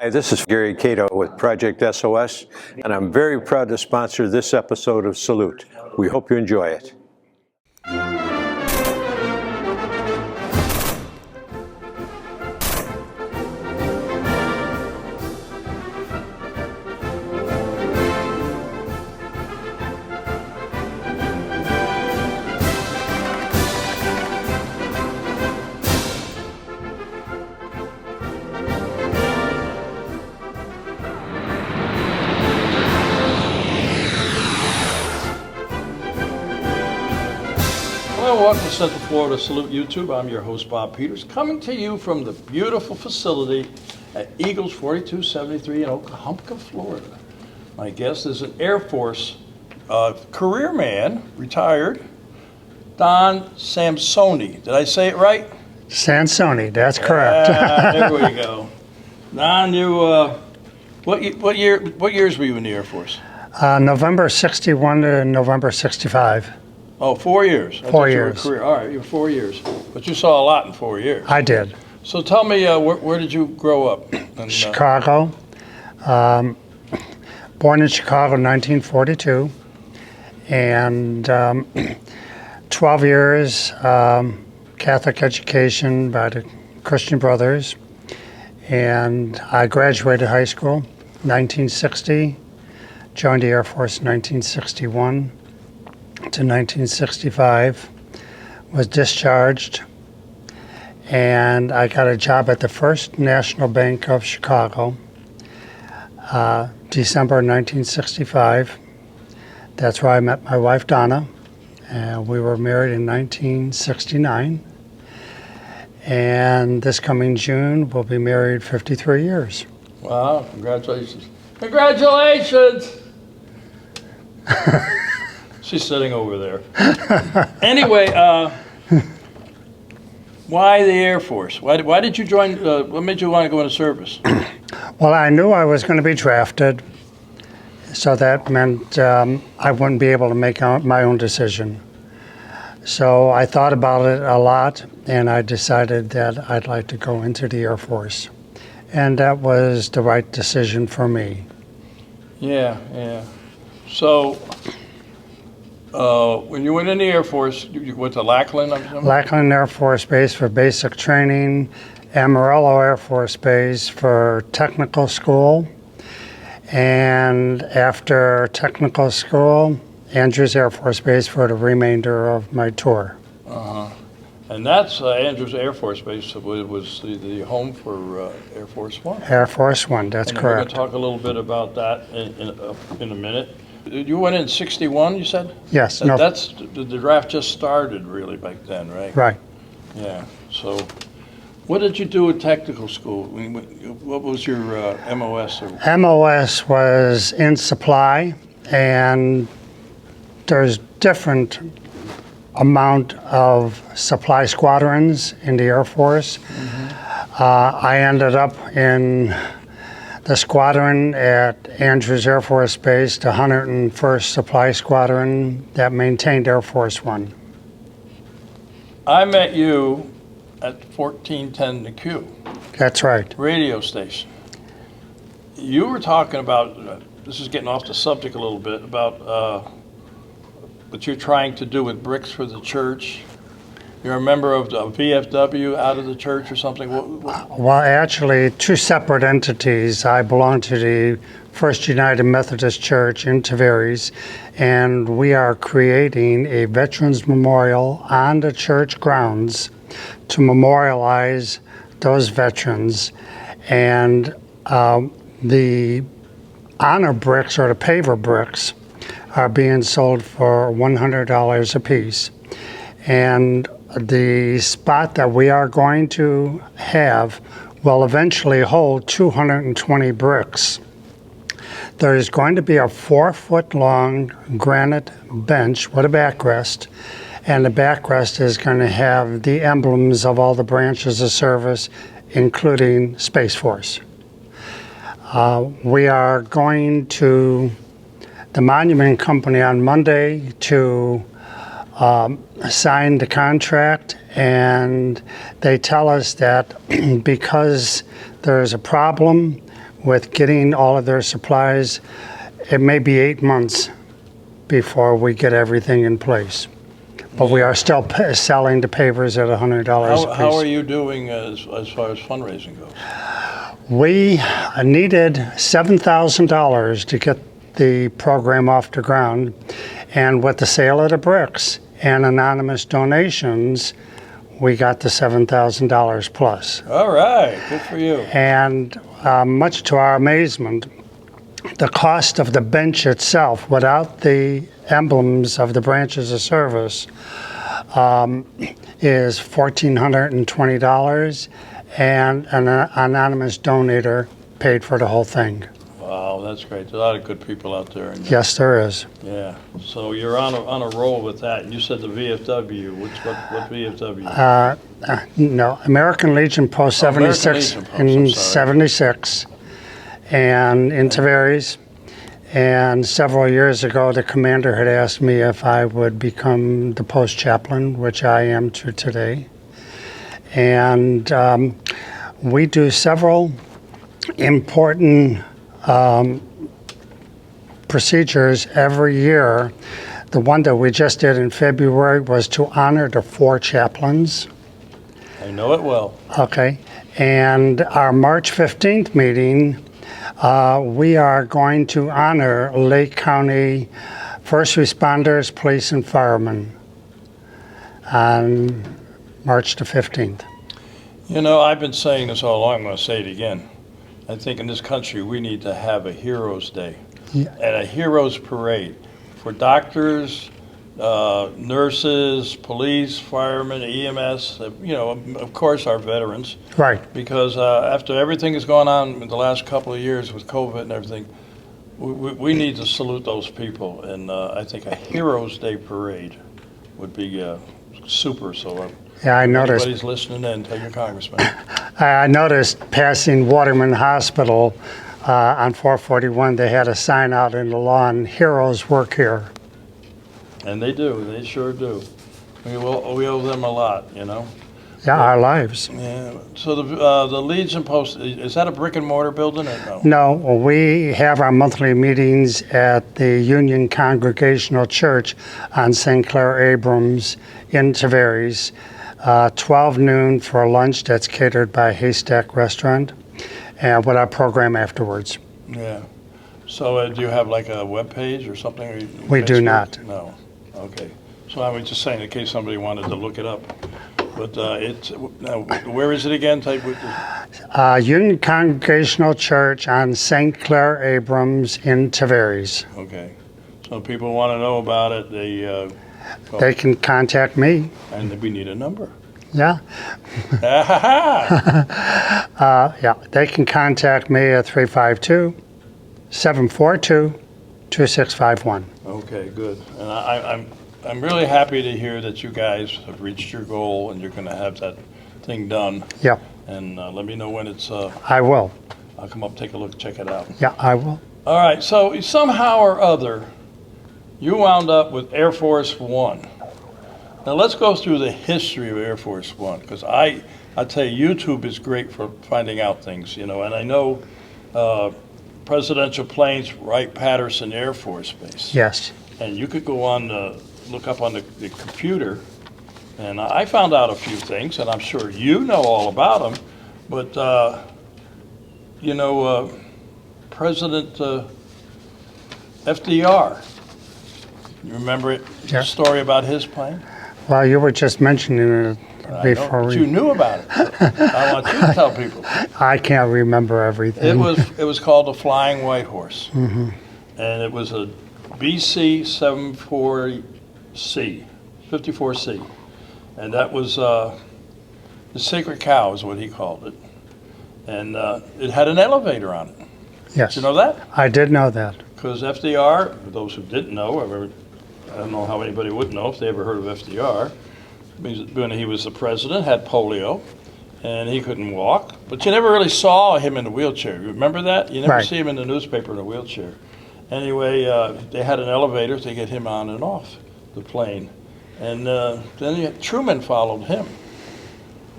Hi, this is Gary Cato with Project SOS, and I'm very proud to sponsor this episode of Salute. We hope you enjoy it. Hello, welcome to Central Florida Salute YouTube. I'm your host, Bob Peters, coming to you from the beautiful facility at Eagles 4273 in Oklahoma, Florida. My guest is an Air Force career man, retired, Don Samsoni. Did I say it right? Sansoni, that's correct. There we go. Don, you, what years were you in the Air Force? November 61 to November 65. Oh, 4 years. 4 years. All right, you were 4 years. But you saw a lot in 4 years. I did. So tell me, where did you grow up? And, Chicago. Born in Chicago in 1942. And 12 years Catholic education by the Christian Brothers. And I graduated high school in 1960. Joined the Air Force in 1961. To 1965, was discharged, and I got a job at the First National Bank of Chicago, December 1965. That's where I met my wife, Donna, and we were married in 1969. And this coming June, we'll be married 53 years. Wow, congratulations. Congratulations! She's sitting over there. Anyway, why the Air Force? Why did you join? What made you want to go into service? Well, I knew I was going to be drafted, so that meant I wouldn't be able to make my own decision. So I thought about it a lot, and I decided that I'd like to go into the Air Force. And that was the right decision for me. Yeah. So, when you went in the Air Force, you went to Lackland? Lackland Air Force Base for basic training, Amarillo Air Force Base for technical school, and after technical school, Andrews Air Force Base for the remainder of my tour. And that's Andrews Air Force Base was the home for Air Force One. Air Force One, that's correct. We're going to talk a little bit about that in a minute. You went in 61, you said? Yes. That's the draft just started really back then, right? Right. Yeah. So, what did you do at technical school? What was your MOS? MOS was in supply, and there's different amount of supply squadrons in the Air Force. Mm-hmm. I ended up in the squadron at Andrews Air Force Base, the 101st Supply Squadron that maintained Air Force One. I met you at 1410 the Q. That's right. Radio station. You were talking about, this is getting off the subject a little bit, about what you're trying to do with bricks for the church. You're a member of the VFW out of the church or something? Well, actually, two separate entities. I belong to the First United Methodist Church in Tavares, and we are creating a Veterans Memorial on the church grounds to memorialize those veterans. And the honor bricks, or the paver bricks, are being sold for $100 a piece. And the spot that we are going to have will eventually hold 220 bricks. There is going to be a 4-foot-long granite bench with a backrest, and the backrest is going to have the emblems of all the branches of service, including Space Force. We are going to the monument company on Monday to sign the contract, and they tell us that because there's a problem with getting all of their supplies. It may be 8 months before we get everything in place. But we are still selling the pavers at $100 a piece. How are you doing as far as fundraising goes? We needed $7,000 to get the program off the ground, and with the sale of the bricks and anonymous donations, we got the $7,000 plus. All right, good for you. And much to our amazement, the cost of the bench itself, without the emblems of the branches of service, is $1,420, and an anonymous donator paid for the whole thing. Wow, that's great. There's a lot of good people out there. And, Yes, there is. yeah. So you're on a roll with that. And you said the VFW. What VFW? No, American Legion Post American 76 Legion Post, in I'm sorry. 76, and in Tavares. And several years ago, the commander had asked me if I would become the post chaplain, which I am to today. And we do several important procedures every year. The one that we just did in February was to honor the 4 chaplains. I know it well. Okay. And our March 15th meeting, we are going to honor Lake County first responders, police, and firemen on March the 15th. You know, I've been saying this all along. I'm going to say it again. I think in this country we need to have a Heroes Day and a Heroes Parade for doctors, nurses, police, firemen, EMS, you know, of course our veterans. Right. Because after everything that's gone on in the last couple of years with COVID and everything, we need to salute those people. And I think a Heroes Day parade would be super. So Yeah, I noticed. anybody's listening in, tell your congressman. I noticed passing Waterman Hospital on 441, they had a sign out in the lawn, "Heroes work here." And they do. They sure do. We owe them a lot, you know. Yeah, our lives. Yeah. So the Legion Post, is that a brick and mortar building or no? No, we have our monthly meetings at the Union Congregational Church on St. Clair Abrams in Tavares, 12 noon for lunch that's catered by Haystack Restaurant, and with our program afterwards. Yeah. So do you have like a web page or something? Or We do Facebook? not. No. Okay. So I was just saying in case somebody wanted to look it up. But it's, now, where is it again? Union Congregational Church on St. Clair Abrams in Tavares. Okay. So people want to know about it, They can contact me. and we need a number. Yeah. Yeah, they can contact me at 352-742-2651. Okay, good. And I'm really happy to hear that you guys have reached your goal and you're going to have that thing done. Yeah, And let me know when it's. I will. I'll come up, take a look, check it out. Yeah, I will. All right. So somehow or other, you wound up with Air Force One. Now let's go through the history of Air Force One, because I tell you, YouTube is great for finding out things, you know. And I know presidential planes, Wright-Patterson Air Force Base. Yes. And you could go on, look up on the computer, and I found out a few things, and I'm sure you know all about them. But you know, President FDR. You remember it? Yeah. The story about his plane? Well, you were just mentioning it I know, before but you knew about it. I want you to tell people. I can't remember everything. It was called the Flying White Horse, and it was a BC 740C, 54C, and that was the Sacred Cow is what he called it, and it had an elevator on it. Yes. Did you know that? I did know that. Because FDR, for those who didn't know, I don't know how anybody would know if they ever heard of FDR. When he was the president, had polio, and he couldn't walk. But you never really saw him in a wheelchair. You remember that? You never Right. see him in the newspaper in a wheelchair. Anyway, they had an elevator to get him on and off the plane. And then Truman followed him.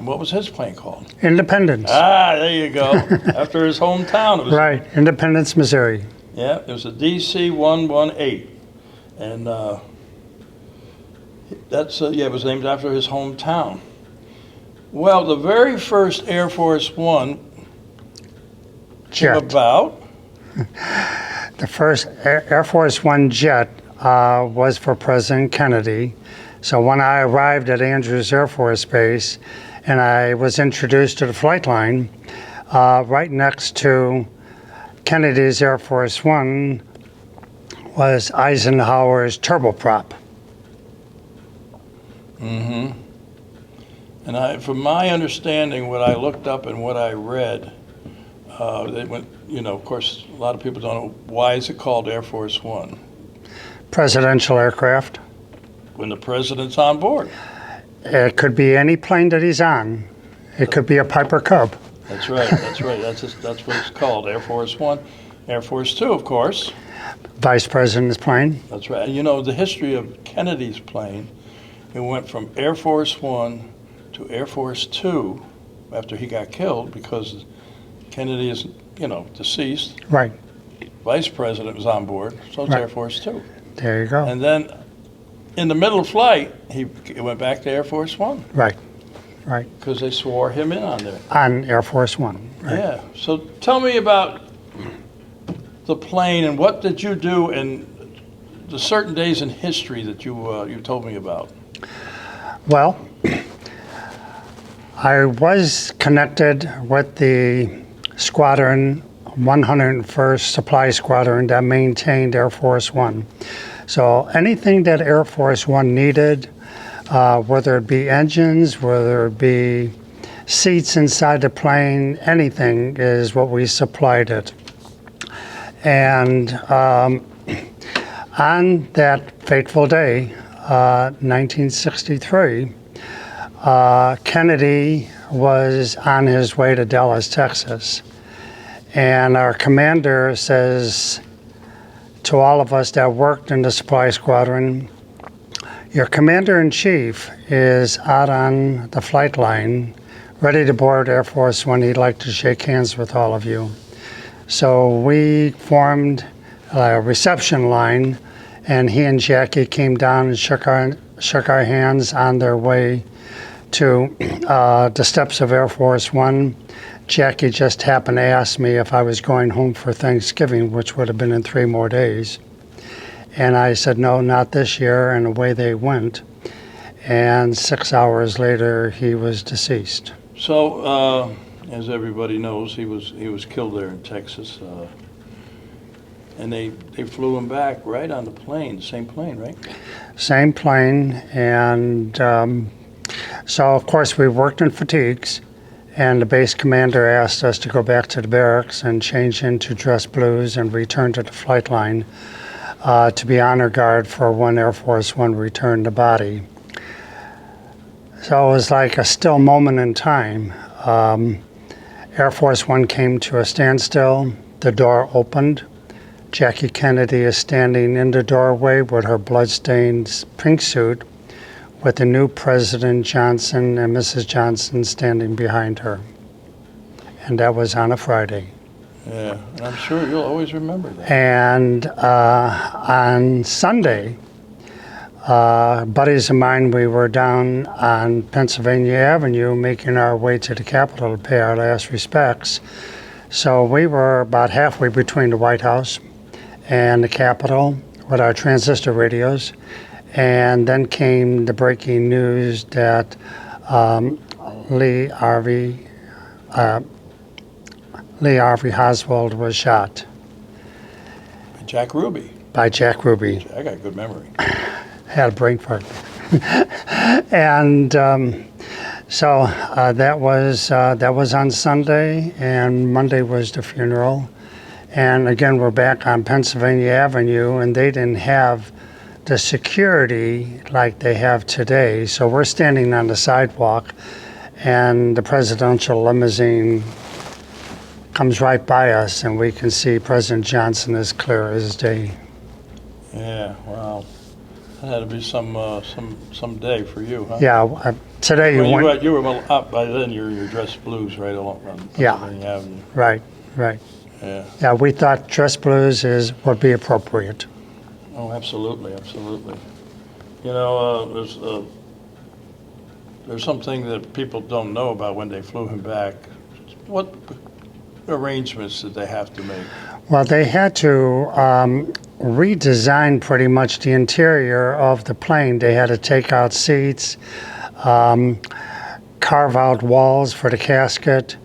And what was his plane called? Independence. Ah, there you go. After his hometown. It was, Right, Independence, Missouri. Yeah, it was a DC-118. And it was named after his hometown. Well, the very first Air Force One came Jet. about. The first Air Force One jet was for President Kennedy. So when I arrived at Andrews Air Force Base and I was introduced to the flight line, right next to Kennedy's Air Force One was Eisenhower's turboprop. Mm-hmm. And from my understanding, what I looked up and what I read, they went, of course, a lot of people don't know, why is it called Air Force One? Presidential aircraft. When the president's on board. It could be any plane that he's on. It could be a Piper Cub. That's right. That's what it's called, Air Force One. Air Force Two, of course. Vice President's plane. That's right. And the history of Kennedy's plane, it went from Air Force One to Air Force Two after he got killed because Kennedy is, deceased. Right. Vice President was on board, so it's Right. Air Force Two. There you go. And then in the middle of flight, he went back to Air Force One. Right. Right. Because they swore him in on there. On Air Force One. Right. Yeah. So tell me about the plane and what did you do in the certain days in history that you told me about. Well, I was connected with the squadron, 101st Supply Squadron that maintained Air Force One. So anything that Air Force One needed, whether it be engines, whether it be seats inside the plane, anything is what we supplied it. And on that fateful day, 1963, Kennedy was on his way to Dallas, Texas. And our commander says to all of us that worked in the supply squadron, your commander-in-chief is out on the flight line, ready to board Air Force One. He'd like to shake hands with all of you. So we formed a reception line, and he and Jackie came down and shook our hands on their way to the steps of Air Force One. Jackie just happened to ask me if I was going home for Thanksgiving, which would have been in 3 more days. And I said, no, not this year, and away they went. And 6 hours later, he was deceased. So, as everybody knows, he was killed there in Texas. And they flew him back right on the plane, same plane, right? Same plane, and so of course we worked in fatigues, and the base commander asked us to go back to the barracks and change into dress blues and return to the flight line to be honor guard for when Air Force One returned the body. So it was like a still moment in time. Air Force One came to a standstill, the door opened. Jackie Kennedy is standing in the doorway with her bloodstained pink suit with the new President Johnson and Mrs. Johnson standing behind her. And that was on a Friday. Yeah, and I'm sure you'll always remember that. And on Sunday, buddies of mine, we were down on Pennsylvania Avenue making our way to the Capitol to pay our last respects. So we were about halfway between the White House and the Capitol with our transistor radios. And then came the breaking news that Lee Harvey Oswald was shot. Jack Ruby. By Jack Ruby. I got a good memory. Had a brain fart. And so that was on Sunday, and Monday was the funeral. And again, we're back on Pennsylvania Avenue, and they didn't have the security like they have today. So we're standing on the sidewalk, and the presidential limousine comes right by us, and we can see President Johnson as clear as day. Yeah, wow. That had to be some day for you, huh? Yeah, Today you Well, went. you were up by then. You're dressed blues right along Yeah. Pennsylvania Avenue. Right, right. Yeah. Yeah, we thought dress blues would be appropriate. Oh, absolutely, absolutely. You know, there's something that people don't know about when they flew him back. What arrangements did they have to make? Well, they had to redesign pretty much the interior of the plane. They had to take out seats, carve out walls for the casket.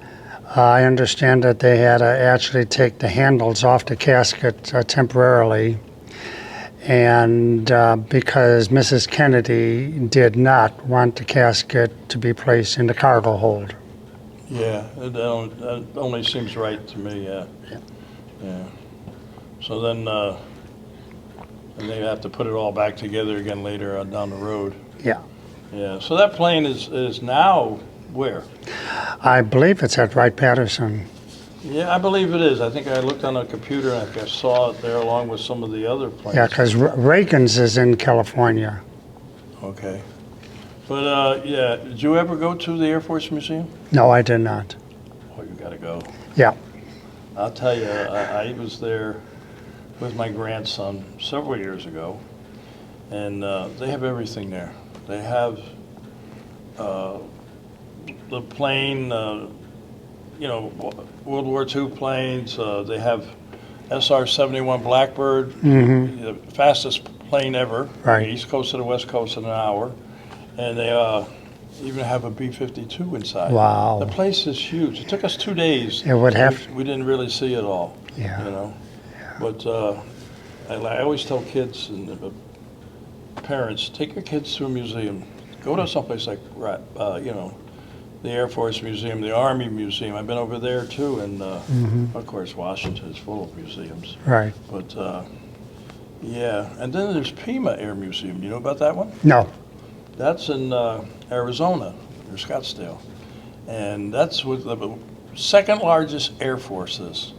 I understand that they had to actually take the handles off the casket temporarily. And because Mrs. Kennedy did not want the casket to be placed in the cargo hold. Yeah, that only seems right to me, yeah. Yeah. So then, and they have to put it all back together again later on down the road. Yeah. Yeah, so that plane is now where? I believe it's at Wright-Patterson. Yeah, I believe it is. I think I looked on the computer and I saw it there along with some of the other planes. Yeah, because Reagan's is in California. Okay. But, yeah, did you ever go to the Air Force Museum? No, I did not. Oh, you gotta go. Yeah. I'll tell you, I was there with my grandson several years ago, and they have everything there. They have the plane, you know, World War II planes. They have SR-71 Blackbird, the fastest plane ever, Right. East Coast to the West Coast in an hour, and they even have a B-52 inside. Wow. The place is huge. It took us 2 days. It would have. We didn't really see it all. Yeah. You know, but I always tell kids and parents, take your kids to a museum. Go to someplace like, you know, the Air Force Museum, the Army Museum. I've been over there too, and of course Washington is full of museums. Right. But yeah, and then there's Pima Air Museum. You know about that one? No. That's in Arizona, or Scottsdale, and that's with the second largest Air Force is.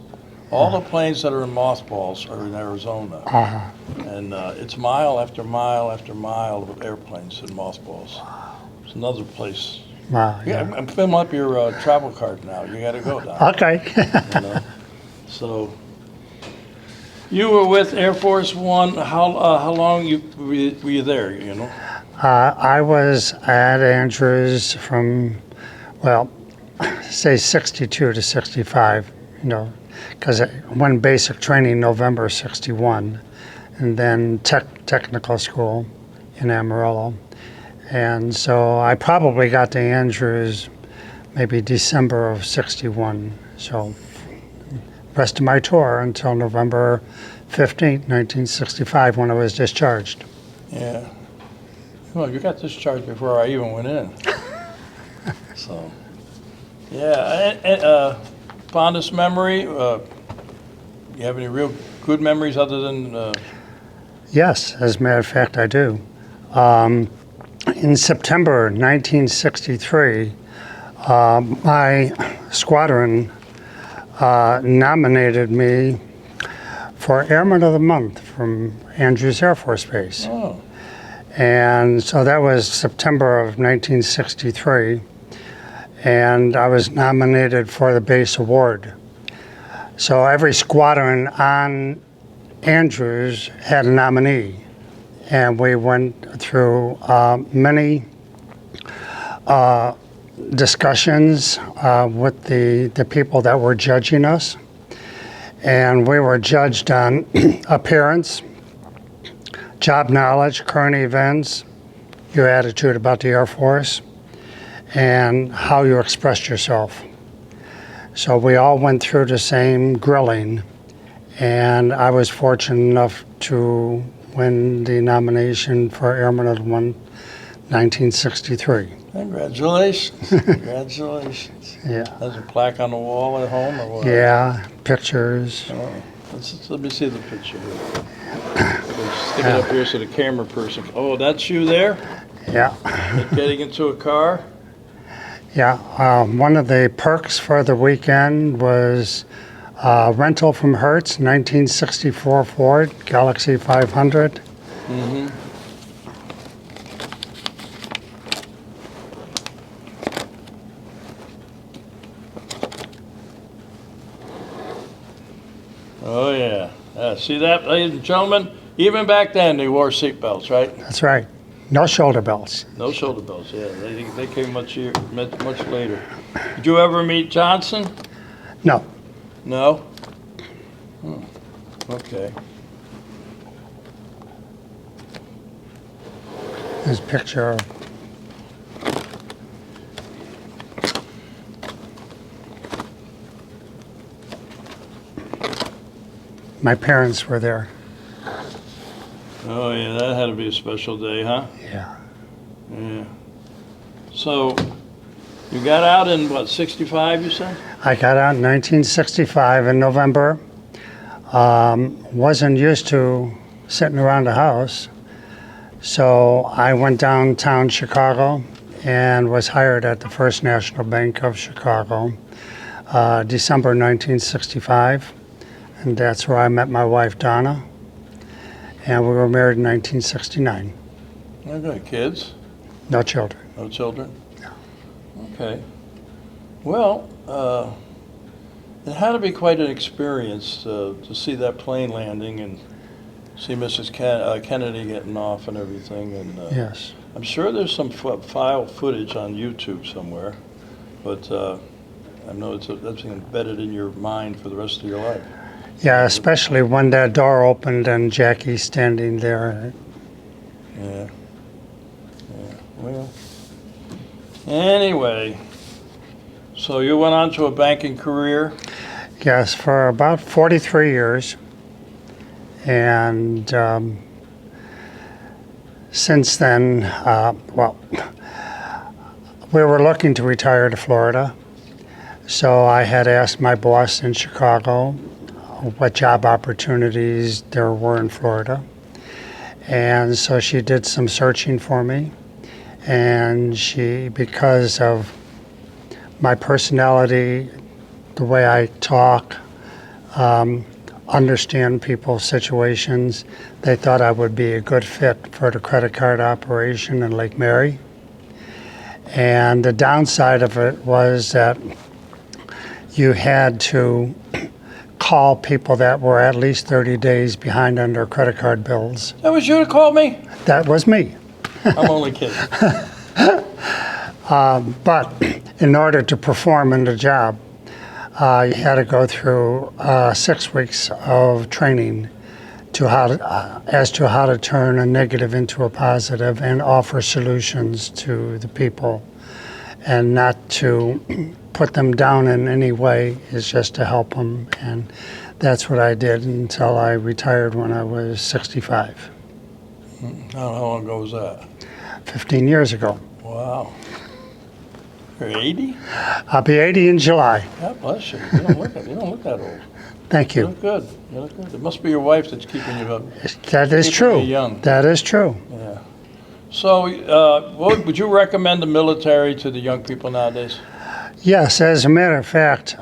All the planes that are in mothballs are in Arizona, and it's mile after mile after mile of airplanes in mothballs. It's another place. Wow. Yeah, I'm filling up your travel card now. You got to go down. Okay. You know? So you were with Air Force One. How long were you there? You know. I was at Andrews from, well, say 62 to 65, you know, because I went basic training November 61, and then technical school in Amarillo. And so I probably got to Andrews maybe December of 61. So rest of my tour until November 15th, 1965, when I was discharged. Yeah. Well, you got discharged before I even went in. So, yeah. Fondest memory? You have any real good memories other than? Yes, as a matter of fact, I do. In September 1963, my squadron nominated me for Airman of the Month from Andrews Air Force Base. Oh. And so that was September of 1963, and I was nominated for the base award. So every squadron on Andrews had a nominee, and we went through many discussions with the people that were judging us, and we were judged on appearance, job knowledge, current events, your attitude about the Air Force, and how you expressed yourself. So we all went through the same grilling, and I was fortunate enough to win the nomination for Airman of the Month, 1963. Congratulations. Congratulations. Yeah. There's a plaque on the wall at home or what? Yeah, pictures. Oh, let me see the picture here. Stick it up here so the camera person. Oh, that's you there? Yeah. Getting into a car? Yeah. One of the perks for the weekend was rental from Hertz, 1964 Ford Galaxy 500. Mm-hmm. Oh, yeah. See that, ladies and gentlemen? Even back then, they wore seatbelts, right? That's right. No shoulder belts. No shoulder belts, yeah. They came much later. Did you ever meet Johnson? No. No? Hmm. Okay. There's a picture of my parents were there. Oh, yeah, that had to be a special day, huh? Yeah. Yeah. So, you got out in, what, 65, you said? I got out in 1965 in November. Wasn't used to sitting around the house. So I went downtown Chicago and was hired at the First National Bank of Chicago, December 1965. And that's where I met my wife, Donna. And we were married in 1969. Okay, kids? No children. No children? No. Okay. Well, it had to be quite an experience to see that plane landing and see Mrs. Kennedy getting off and everything. And Yes. I'm sure there's some file footage on YouTube somewhere, but I know that's embedded in your mind for the rest of your life. Yeah, especially when that door opened and Jackie's standing there. Yeah. Yeah. Well. Anyway, so you went on to a banking career. Yes, for about 43 years. And since then, we were looking to retire to Florida. So I had asked my boss in Chicago what job opportunities there were in Florida. And so she did some searching for me. And she, because of my personality, the way I talk, understand people's situations, they thought I would be a good fit for the credit card operation in Lake Mary. And the downside of it was that you had to call people that were at least 30 days behind on their credit card bills. That was you that called me? That was me. I'm only kidding. But in order to perform in the job, you had to go through 6 weeks of training as to how to turn a negative into a positive and offer solutions to the people, and not to put them down in any way, is just to help them. And that's what I did until I retired when I was 65. How long ago was that? 15 years ago. Wow. You're 80? I'll be 80 in July. God bless you. You don't look that old. Thank You you. look good. You look good. It must be your wife that's keeping you up. That is Keeping true. you young. That is true. Yeah. So, would you recommend the military to the young people nowadays? Yes, as a matter of fact,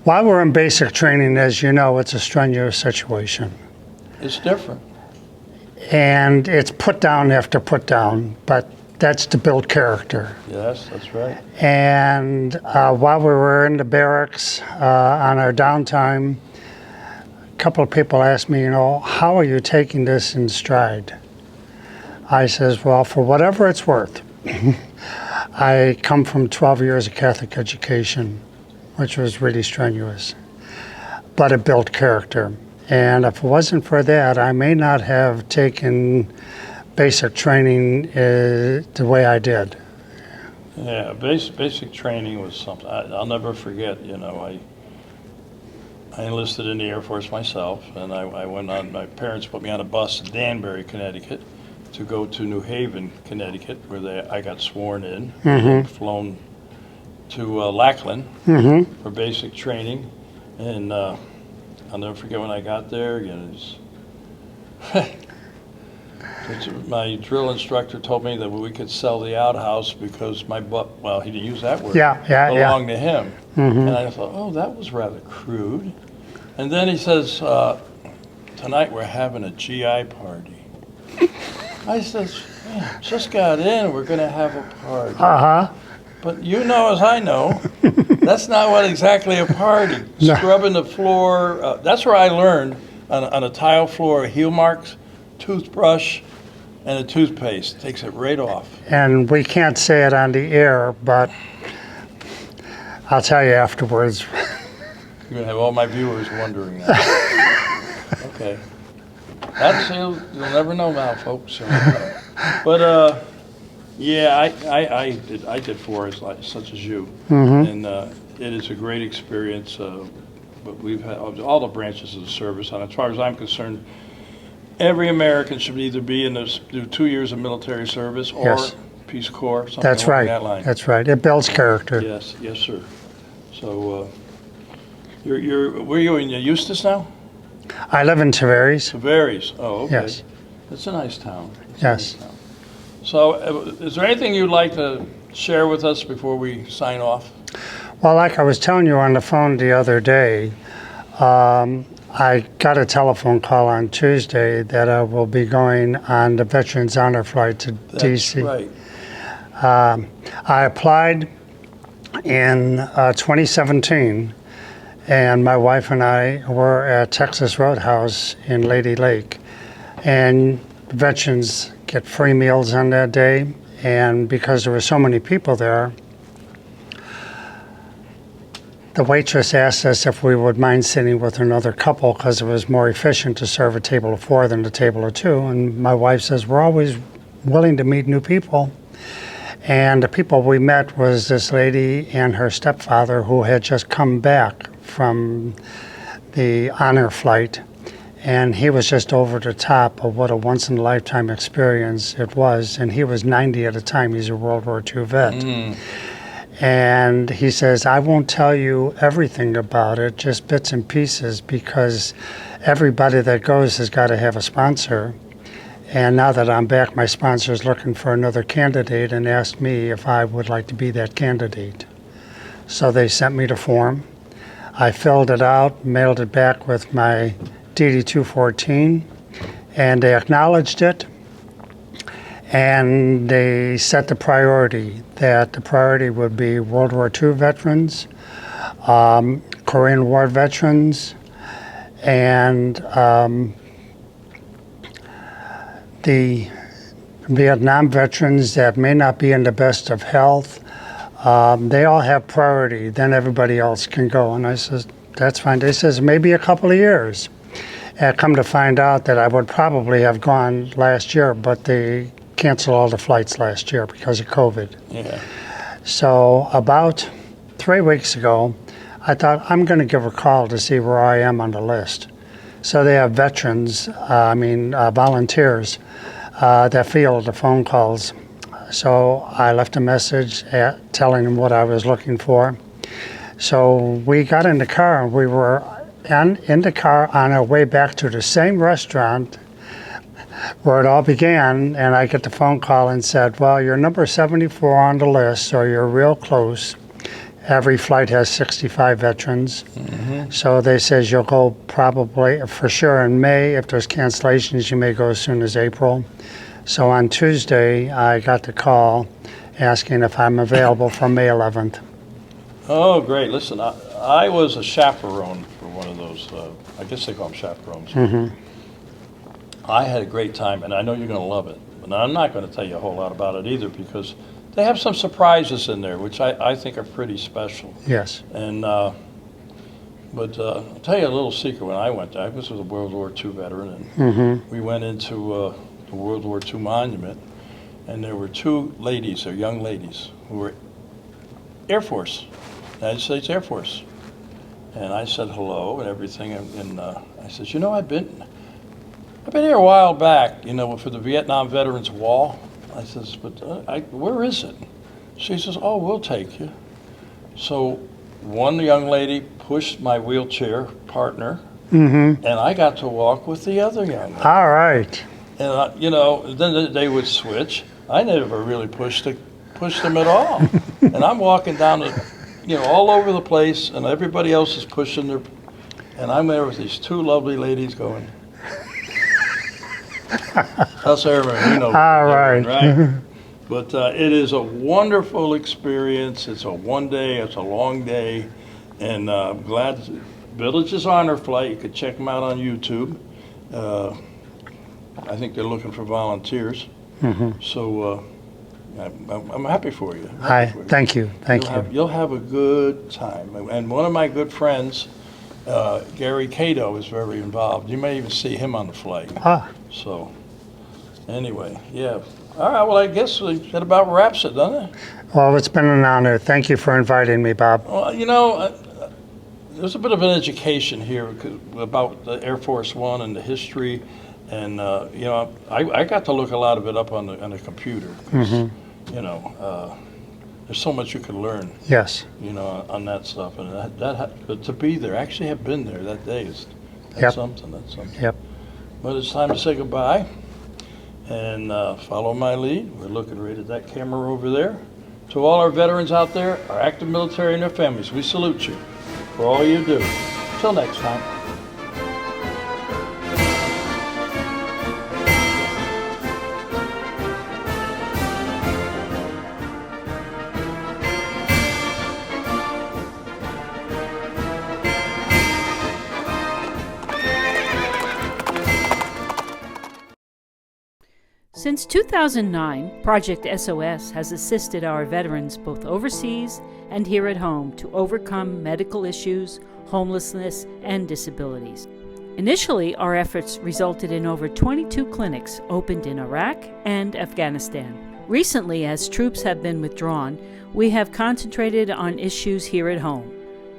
while we're in basic training, as you know, it's a strenuous situation. It's different. And it's put down after put down, but that's to build character. Yes, that's right. And while we were in the barracks on our downtime, a couple of people asked me, how are you taking this in stride? I says, well, for whatever it's worth, I come from 12 years of Catholic education, which was really strenuous, but it built character. And if it wasn't for that, I may not have taken basic training the way I did. Yeah, basic training was something I'll never forget. I enlisted in the Air Force myself, and I went on. My parents put me on a bus in Danbury, Connecticut, to go to New Haven, Connecticut, where I got sworn in. Mm-hmm. Flown to Lackland Mm-hmm. for basic training, and I'll never forget when I got there. My drill instructor told me that we could sell the outhouse because my butt, well, he didn't use that word, belonged to him. Mm-hmm. And I thought, oh, that was rather crude. And then he says, tonight we're having a GI party. I says, man, just got in, we're going to have a party. Uh-huh. But you know as I know, That's not what exactly a party. No. Scrubbing the floor. That's where I learned on a tile floor, heel marks, toothbrush, and a toothpaste. Takes it right off. And we can't say it on the air, but I'll tell you afterwards. You're gonna have all my viewers wondering that. Okay. That's you'll never know now, folks. But yeah, I did fours like such as you, and it is a great experience. But we've had all the branches of the service, and as far as I'm concerned, every American should either be in this do 2 years of military service or Yes. Peace Corps. Something That's along right. That line. That's right. It builds character. Yes, yes, sir. So where are you in Eustis now? I live in Tavares. Tavares. Oh, okay. Yes. It's a nice town. It's a Yes. nice town. So, is there anything you'd like to share with us before we sign off? Well, like I was telling you on the phone the other day, I got a telephone call on Tuesday that I will be going on the Veterans Honor Flight to That's D.C. right. I applied in 2017, and my wife and I were at Texas Roadhouse in Lady Lake, and veterans get free meals on that day, and because there were so many people there, the waitress asked us if we would mind sitting with another couple because it was more efficient to serve a table of 4 than a table of 2. And my wife says, we're always willing to meet new people. And the people we met was this lady and her stepfather who had just come back from the honor flight. And he was just over the top of what a once-in-a-lifetime experience it was. And he was 90 at the time. He's a World War II vet. And he says, I won't tell you everything about it, just bits and pieces, because everybody that goes has got to have a sponsor. And now that I'm back, my sponsor's looking for another candidate and asked me if I would like to be that candidate. So they sent me the form. I filled it out, mailed it back with my DD-214, and they acknowledged it. And they set the priority, that the priority would be World War II veterans, Korean War veterans, and the Vietnam veterans that may not be in the best of health. They all have priority, then everybody else can go. And I said, that's fine. They says, maybe a couple of years. And come to find out that I would probably have gone last year, but they canceled all the flights last year because of COVID. Yeah. So about 3 weeks ago, I thought I'm going to give a call to see where I am on the list. So they have veterans, volunteers that field the phone calls. So I left a message telling them what I was looking for. So we got in the car and we were in the car on our way back to the same restaurant where it all began, and I get the phone call and said, well, you're number 74 on the list, so you're real close. Every flight has 65 veterans. So they says you'll go probably for sure in May. If there's cancellations, you may go as soon as April. So on Tuesday, I got the call asking if I'm available for May 11th. Oh, great. Listen, I was a chaperone for one of those, I guess they call them chaperones. I had a great time, and I know you're going to love it. But I'm not going to tell you a whole lot about it either, because they have some surprises in there, which I think are pretty special. Yes. And but I'll tell you a little secret. When I went there, I was a World War II veteran, and we went into the World War II monument, and there were 2 ladies, or young ladies, who were Air Force, United States Air Force. And I said hello and everything, and I said, you know, I've been here a while back, for the Vietnam Veterans Wall. I says, but where is it? She says, oh, we'll take you. So one young lady pushed my wheelchair partner, and I got to walk with the other young lady. All right. And, then they would switch. I never really pushed them at all. And I'm walking down all over the place, and everybody else is pushing their, and I'm there with these 2 lovely ladies going. That's Airman, All right. right? But it is a wonderful experience. It's a one day, it's a long day, and I'm glad Village's Honor Flight. You could check them out on YouTube. I think they're looking for volunteers. So I'm happy for you. Thank you. Thank you. You'll have a good time. And one of my good friends, Gary Cato, is very involved. You may even see him on the flight. So anyway, yeah. All right, well, I guess that about wraps it, doesn't it? Well, it's been an honor. Thank you for inviting me, Bob. Well, there's a bit of an education here about the Air Force One and the history. And, I got to look a lot of it up on the computer. 'Cause, there's so much you can learn. Yes. On that stuff. And but to be there, actually have been there that day, that's something. That's something. Yep. But it's time to say goodbye. And follow my lead. We're looking right at that camera over there. To all our veterans out there, our active military and their families, we salute you for all you do. Till next time. Since 2009, Project SOS has assisted our veterans both overseas and here at home to overcome medical issues, homelessness, and disabilities. Initially, our efforts resulted in over 22 clinics opened in Iraq and Afghanistan. Recently, as troops have been withdrawn, we have concentrated on issues here at home.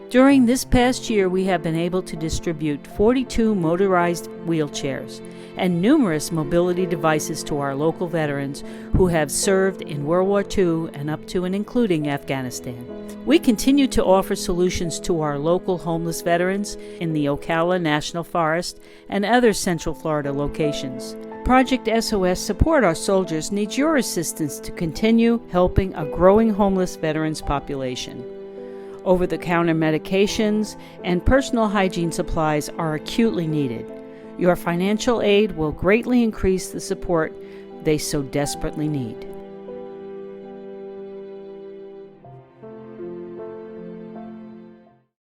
During this past year, we have been able to distribute 42 motorized wheelchairs and numerous mobility devices to our local veterans who have served in World War II and up to and including Afghanistan. We continue to offer solutions to our local homeless veterans in the Ocala National Forest and other Central Florida locations. Project SOS Support Our Soldiers needs your assistance to continue helping a growing homeless veterans population. Over-the-counter medications and personal hygiene supplies are acutely needed. Your financial aid will greatly increase the support they so desperately need.